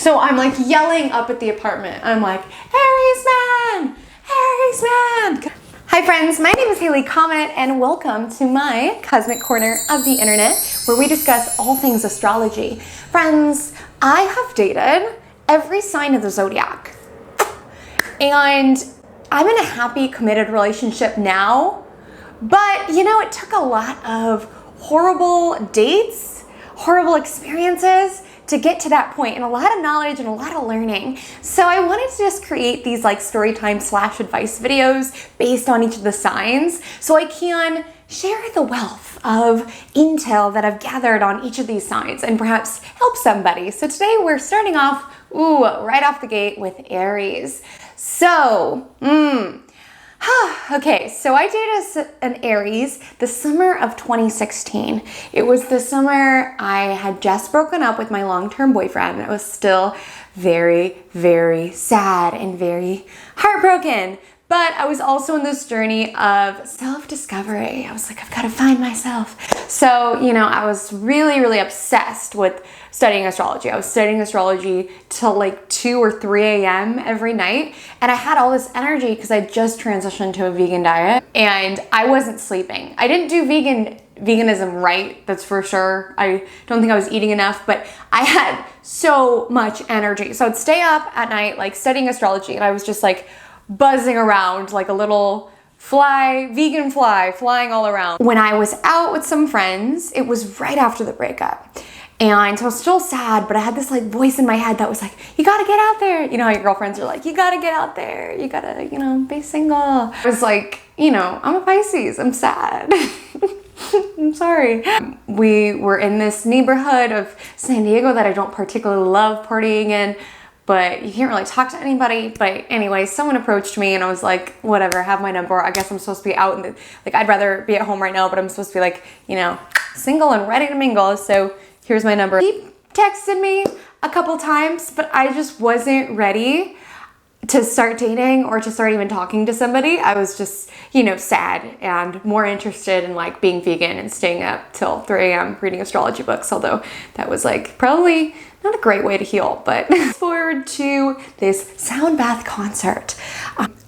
So I'm like yelling up at the apartment. I'm like, Aries man, Aries man. Hi friends, my name is Haley Comet and welcome to my cosmic corner of the internet where we discuss all things astrology. Friends, I have dated every sign of the zodiac and I'm in a happy, committed relationship now, but you know, it took a lot of horrible dates, horrible experiences to get to that point, and a lot of knowledge and a lot of learning. So I wanted to just create these like story time / advice videos based on each of the signs so I can share the wealth of intel that I've gathered on each of these signs and perhaps help somebody. So today we're starting off, right off the gate with Aries. So, okay, so I dated an Aries the summer of 2016. It was the summer I had just broken up with my long-term boyfriend. I was still very, very sad and very heartbroken. But I was also in this journey of self-discovery. I was like, I've got to find myself. So, you know, I was really, really obsessed with studying astrology. I was studying astrology till like 2 or 3 a.m. every night. And I had all this energy because I just transitioned to a vegan diet and I wasn't sleeping. I didn't do veganism right, that's for sure. I don't think I was eating enough, but I had so much energy. So I'd stay up at night, like studying astrology, and I was just like, buzzing around like a little vegan fly, flying all around. When I was out with some friends, it was right after the breakup. And so I was still sad, but I had this like voice in my head that was like, you gotta get out there. You know how your girlfriends are like, you gotta get out there. You gotta, you know, be single. I was like, you know, I'm a Pisces, I'm sad. I'm sorry. We were in this neighborhood of San Diego that I don't particularly love partying in, but you can't really talk to anybody. But anyway, someone approached me and I was like, whatever, have my number. I guess I'm supposed to be out and like, I'd rather be at home right now, but I'm supposed to be like, you know, single and ready to mingle. So here's my number. He texted me a couple times, but I just wasn't ready to start dating or to start even talking to somebody. I was just, you know, sad and more interested in like being vegan and staying up till 3 a.m. reading astrology books, although that was like probably not a great way to heal. But fast forward to this sound bath concert.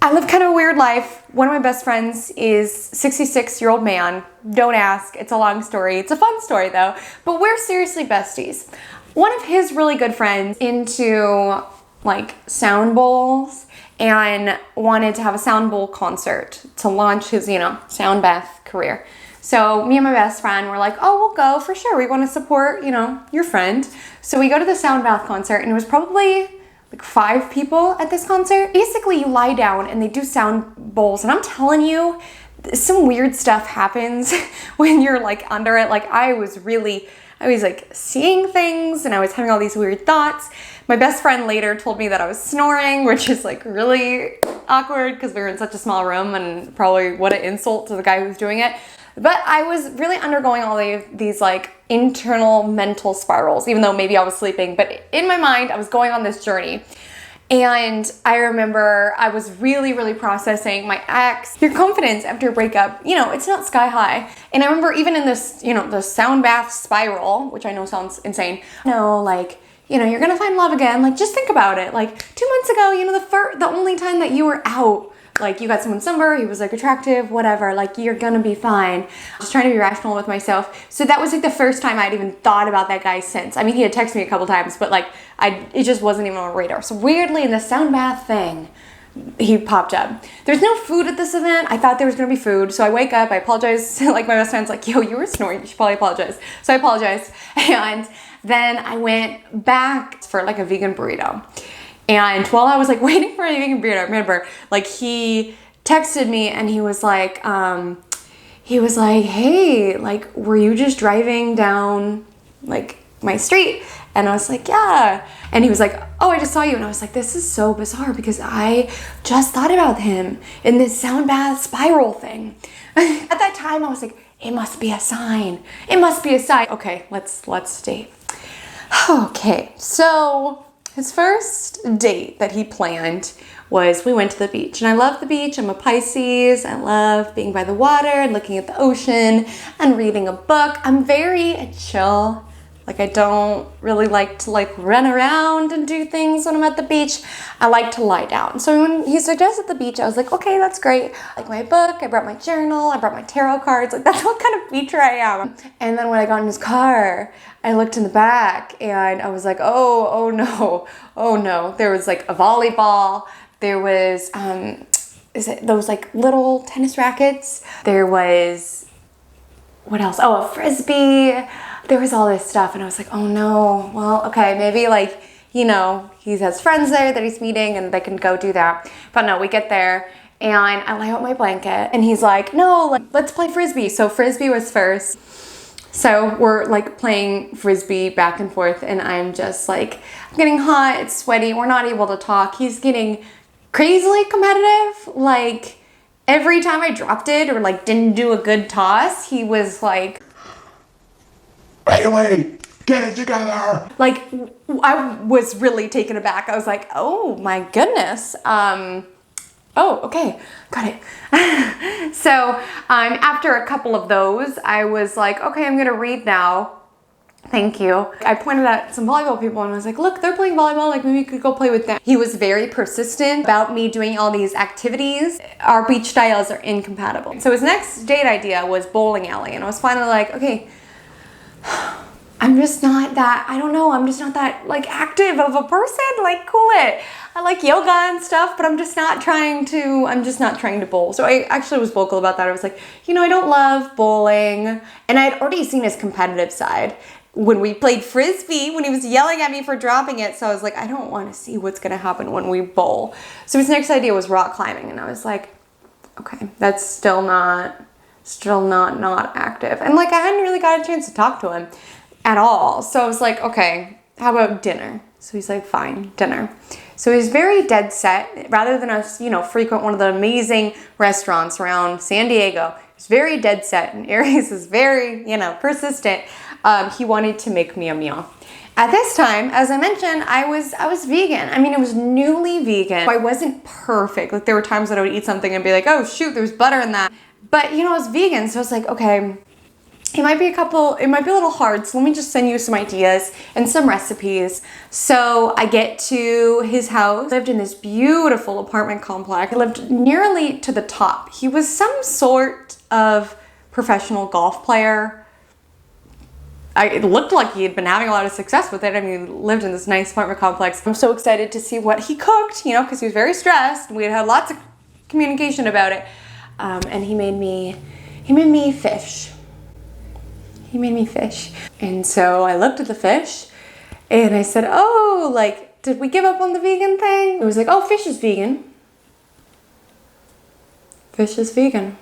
I live kind of a weird life. One of my best friends is 66-year-old man. Don't ask, it's a long story. It's a fun story though, but we're seriously besties. One of his really good friends into like sound bowls and wanted to have a sound bowl concert to launch his, you know, sound bath career. So me and my best friend were like, oh, we'll go for sure. We want to support, you know, your friend. So we go to the sound bath concert and it was probably like 5 people at this concert. Basically you lie down and they do sound bowls, and I'm telling you, some weird stuff happens when you're like under it. Like I was like seeing things and I was having all these weird thoughts. My best friend later told me that I was snoring, which is like really awkward because we were in such a small room, and probably what an insult to the guy who was doing it. But I was really undergoing all these like internal mental spirals, even though maybe I was sleeping, but in my mind, I was going on this journey. And I remember I was really, really processing my ex. Your confidence after a breakup, you know, it's not sky high. And I remember even in this, you know, the sound bath spiral, which I know sounds insane. No, like, you know, you're gonna find love again. Like, just think about it. Like 2 months ago, you know, the only time that you were out, like you got someone's number, he was like attractive, whatever, like you're gonna be fine. Just trying to be rational with myself. So that was like the first time I'd even thought about that guy since. I mean, he had texted me a couple times, but like it just wasn't even on my radar. So weirdly in the sound bath thing, he popped up. There's no food at this event. I thought there was gonna be food. So I wake up, I apologize. Like my best friend's like, yo, you were snoring, you should probably apologize. So I apologized. And then I went back for like a vegan burrito. And while I was like waiting for a vegan burrito, I remember like he texted me and he was like, hey, like, were you just driving down like my street? And I was like, yeah. And he was like, oh, I just saw you. And I was like, this is so bizarre because I just thought about him in this sound bath spiral thing. At that time, I was like, it must be a sign. It must be a sign. Okay, let's date. Okay, so his first date that he planned was we went to the beach. And I love the beach. I'm a Pisces. I love being by the water and looking at the ocean and reading a book. I'm very chill, Like I don't really like to like run around and do things when I'm at the beach. I like to lie down. So when he suggested the beach, I was like, okay, that's great. Like my book, I brought my journal, I brought my tarot cards. Like that's what kind of beacher I am. And then when I got in his car, I looked in the back and I was like, oh no. There was like a volleyball. There was, those like little tennis rackets? There was, what else? Oh, a Frisbee. There was all this stuff. And I was like, oh no, well, okay, maybe like, you know, he has friends there that he's meeting and they can go do that. But no, we get there and I lay out my blanket and he's like, no, like, let's play Frisbee. So Frisbee was first. So we're like playing Frisbee back and forth and I'm just like, I'm getting hot, it's sweaty, we're not able to talk. He's getting crazily competitive. Like every time I dropped it or like didn't do a good toss, he was like, Bailey, get it together. Like I was really taken aback. I was like, oh my goodness. Oh, okay, got it. So after a couple of those, I was like, okay, I'm gonna read now. Thank you. I pointed at some volleyball people and I was like, look, they're playing volleyball, like maybe you could go play with them. He was very persistent about me doing all these activities. Our beach styles are incompatible. So his next date idea was bowling alley. And I was finally like, okay, I'm just not that, I don't know, I'm just not that like active of a person, like cool it. I like yoga and stuff, but I'm just not trying to bowl. So I actually was vocal about that. I was like, you know, I don't love bowling. And I had already seen his competitive side when we played Frisbee, when he was yelling at me for dropping it. So I was like, I don't want to see what's going to happen when we bowl. So his next idea was rock climbing. And I was like, okay, that's still not active. And like, I hadn't really got a chance to talk to him at all. So I was like, okay, how about dinner? So he's like, fine, dinner. So he's very dead set. Rather than us, you know, frequent one of the amazing restaurants around San Diego, he's very dead set. And Aries is very, you know, persistent. He wanted to make me a meal. At this time, as I mentioned, I was vegan. I mean, it was newly vegan. I wasn't perfect. Like there were times that I would eat something and be like, oh shoot, there's butter in that. But you know, I was vegan, so I was like, okay, it might be a little hard, so let me just send you some ideas and some recipes. So I get to his house. He lived in this beautiful apartment complex. He lived nearly to the top. He was some sort of professional golf player. It looked like he had been having a lot of success with it. I mean, he lived in this nice apartment complex. I'm so excited to see what he cooked, you know, because he was very stressed. We had had lots of communication about it. And he made me fish. He made me fish. And so I looked at the fish and I said, oh, like, did we give up on the vegan thing? It was like, oh, fish is vegan. Fish is vegan.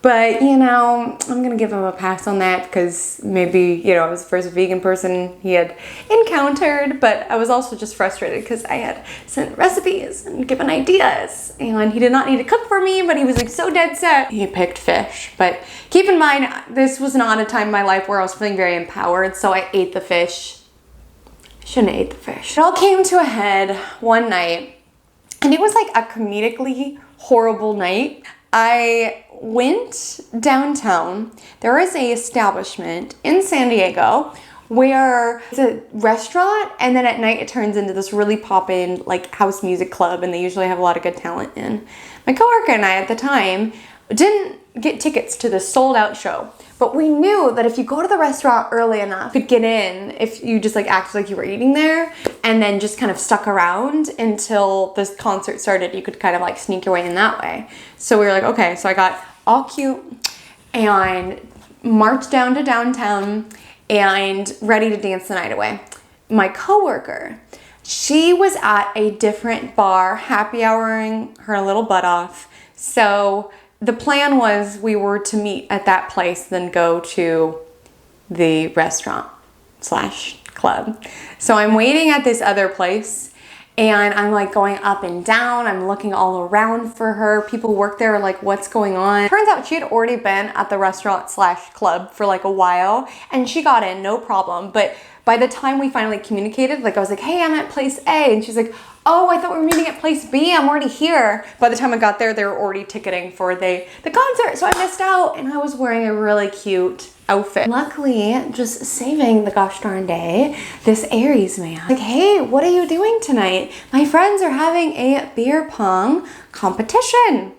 But, you know, I'm going to give him a pass on that because maybe, you know, I was the first vegan person he had encountered, but I was also just frustrated because I had sent recipes and given ideas and he did not need to cook for me, but he was like so dead set. He picked fish, but keep in mind, this was not a time in my life where I was feeling very empowered, so I ate the fish. I shouldn't have ate the fish. It all came to a head one night and it was like a comedically horrible night. I went downtown. There is a establishment in San Diego where it's a restaurant and then at night it turns into this really poppin' like house music club and they usually have a lot of good talent in. My coworker and I at the time didn't get tickets to the sold out show, but we knew that if you go to the restaurant early enough, you could get in if you just like acted like you were eating there and then just kind of stuck around until this concert started. You could kind of like sneak your way in that way. So we were like, okay, so I got all cute and marched down to downtown and ready to dance the night away. My coworker, she was at a different bar, happy houring her little butt off. So the plan was we were to meet at that place, then go to the restaurant / club. So I'm waiting at this other place and I'm like going up and down. I'm looking all around for her. People work there, like, what's going on? Turns out she had already been at the restaurant / club for like a while and she got in, no problem. But By the time we finally communicated, like I was like, hey, I'm at place A. And she's like, oh, I thought we were meeting at place B. I'm already here. By the time I got there, they were already ticketing for the concert. So I missed out, and I was wearing a really cute outfit. Luckily, just saving the gosh darn day, this Aries man, like, hey, what are you doing tonight? My friends are having a beer pong competition.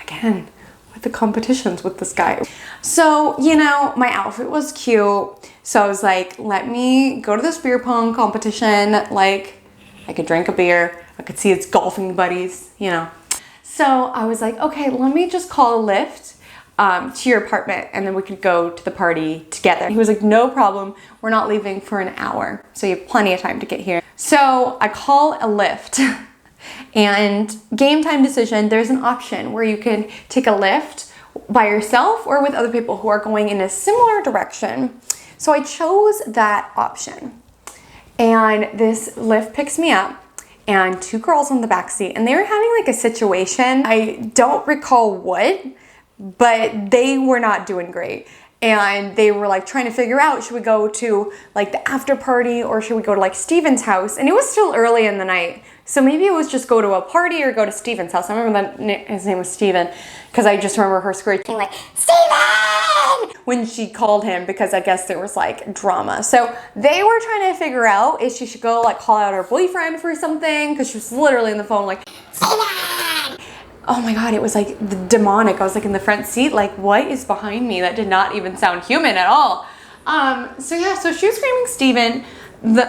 Again, with the competitions with this guy. So, you know, my outfit was cute. So I was like, let me go to this beer pong competition. Like, I could drink a beer. I could see its golfing buddies, you know. So I was like, okay, let me just call a Lyft to your apartment, and then we could go to the party together. He was like, no problem. We're not leaving for an hour. So you have plenty of time to get here. So I call a Lyft. And game time decision, there's an option where you can take a Lyft by yourself or with other people who are going in a similar direction. So I chose that option. And this Lyft picks me up and two girls on the back seat, and they were having like a situation. I don't recall what, but they were not doing great. And they were like trying to figure out, should we go to like the after party or should we go to like Steven's house? And it was still early in the night. So maybe it was just go to a party or go to Steven's house. I remember that his name was Steven, because I just remember her screeching like, Steven! When she called him, because I guess there was like drama. So they were trying to figure out if she should go like call out her boyfriend for something, because she was literally on the phone like, Steven! Oh my God, it was like demonic. I was like in the front seat, like, what is behind me? That did not even sound human at all. So yeah, so she was screaming Steven.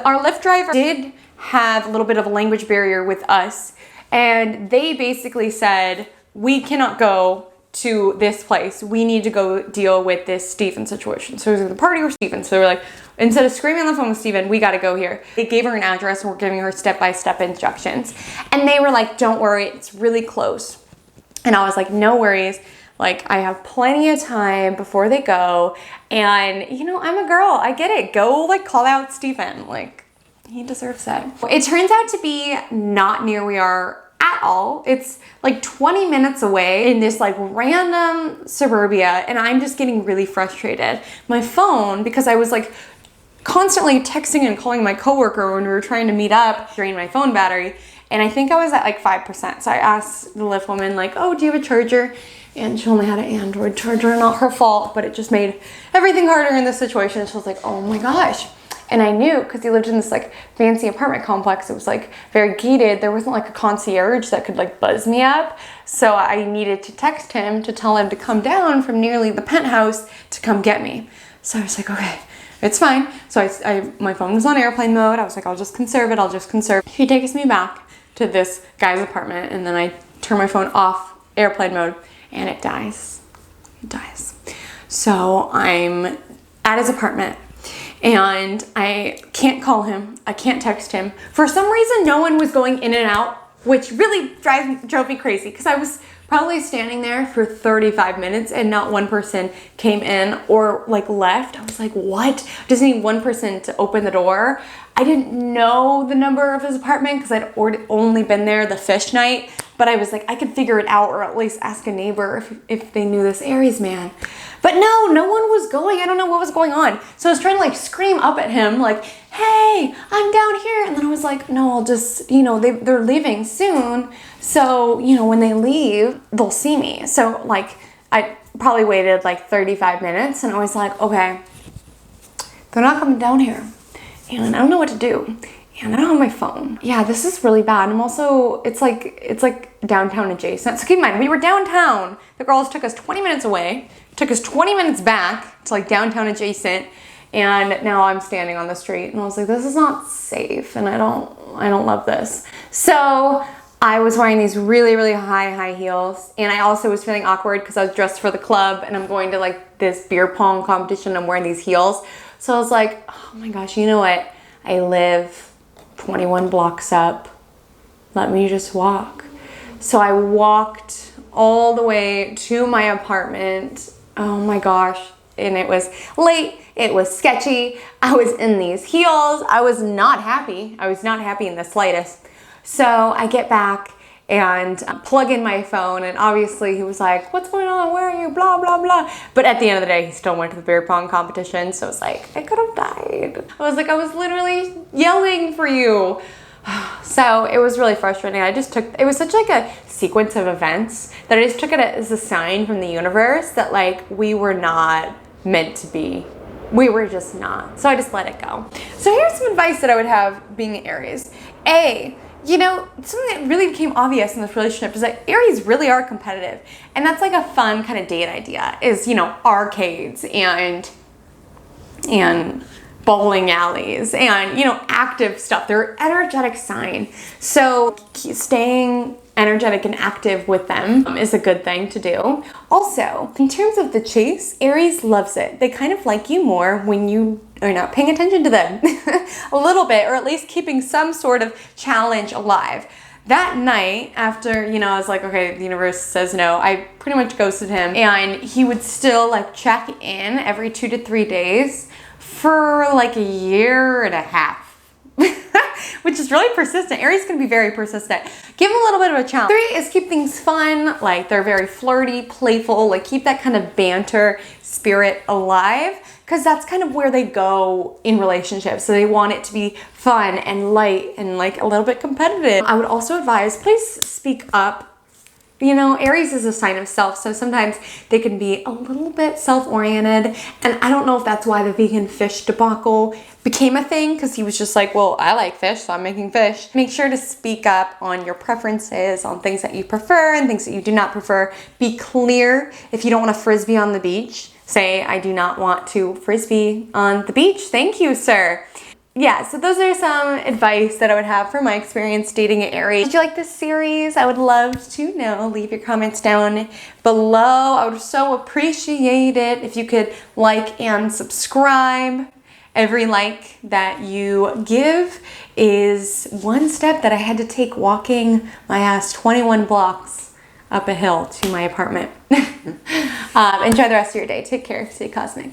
Our Lyft driver did have a little bit of a language barrier with us, and they basically said, we cannot go to this place. We need to go deal with this Steven situation. So it was either the party or Steven. So they were like, instead of screaming on the phone with Steven, we got to go here. They gave her an address and we're giving her step-by-step instructions. And they were like, don't worry, it's really close. And I was like, no worries. Like, I have plenty of time before they go. And, you know, I'm a girl. I get it. Go, like, call out Steven. Like, he deserves that. It turns out to be not near we are at all. It's like 20 minutes away in this like random suburbia. And I'm just getting really frustrated. My phone, because I was like constantly texting and calling my coworker when we were trying to meet up, drained my phone battery. And I think I was at like 5%. So I asked the Lyft woman, like, oh, do you have a charger? And she only had an Android charger, not her fault, but it just made everything harder in this situation. She was like, oh my gosh. And I knew, because he lived in this like fancy apartment complex, it was like very gated. There wasn't like a concierge that could like buzz me up. So I needed to text him to tell him to come down from nearly the penthouse to come get me. So I was like, okay, it's fine. So my phone was on airplane mode. I was like, I'll just conserve it. I'll just conserve. He takes me back to this guy's apartment, and then I turn my phone off airplane mode, and it dies. It dies. So I'm at his apartment, and I can't call him. I can't text him. For some reason, no one was going in and out, which really drove me crazy, because I was probably standing there for 35 minutes and not one person came in or like left. I was like, what? I just need one person to open the door. I didn't know the number of his apartment because I'd only been there the fish night, but I was like, I could figure it out, or at least ask a neighbor if they knew this Aries man. But no one was going. I don't know what was going on. So I was trying to like scream up at him like, hey, I'm down here. And then I was like, no, I'll just, you know, they're leaving soon. So, you know, when they leave, they'll see me. So like, I probably waited like 35 minutes, and I was like, okay, they're not coming down here. And I don't know what to do. And I don't have my phone. Yeah, this is really bad. I'm also, it's like downtown adjacent. So keep in mind, we were downtown. The girls took us 20 minutes away, took us 20 minutes back to like downtown adjacent. And now I'm standing on the street, and I was like, this is not safe. And I don't love this. So I was wearing these really, really high heels. And I also was feeling awkward because I was dressed for the club, and I'm going to like this beer pong competition. I'm wearing these heels. So I was like, oh my gosh, you know what? I live 21 blocks up. Let me just walk. So I walked all the way to my apartment. Oh my gosh. And it was late. It was sketchy. I was in these heels. I was not happy. I was not happy in the slightest. So I get back, and plug in my phone. And obviously he was like, what's going on? Where are you? Blah, blah, blah. But at the end of the day, he still went to the beer pong competition. So it's like, I could have died. I was literally yelling for you. So it was really frustrating. It was such like a sequence of events that I just took it as a sign from the universe that like we were not meant to be. We were just not. So I just let it go. So here's some advice that I would have being an Aries. You know, something that really became obvious in this relationship is that Aries really are competitive. And that's like a fun kind of date idea is, you know, arcades and bowling alleys and, you know, active stuff. They're an energetic sign. So staying energetic and active with them is a good thing to do. Also, in terms of the chase, Aries loves it. They kind of like you more when you are not paying attention to them a little bit, or at least keeping some sort of challenge alive. That night, after, you know, I was like, okay, the universe says no, I pretty much ghosted him, and he would still like check in every 2 to 3 days for like a year and a half. Which is really persistent. Aries can be very persistent. Give them a little bit of a challenge. 3 is keep things fun. Like they're very flirty, playful. Like keep that kind of banter spirit alive, because that's kind of where they go in relationships. So they want it to be fun and light and like a little bit competitive. I would also advise, please speak up. You know, Aries is a sign of self, so sometimes they can be a little bit self-oriented, and I don't know if that's why the vegan fish debacle became a thing, because he was just like, well, I like fish, so I'm making fish. Make sure to speak up on your preferences, on things that you prefer and things that you do not prefer. Be clear. If you don't want to frisbee on the beach, say, I do not want to frisbee on the beach. Thank you, sir. Yeah, so those are some advice that I would have from my experience dating an Aries. Did you like this series? I would love to know. Leave your comments down below. I would so appreciate it if you could like and subscribe. Every like that you give is one step that I had to take walking my ass 21 blocks up a hill to my apartment. Enjoy the rest of your day. Take care. Stay cosmic.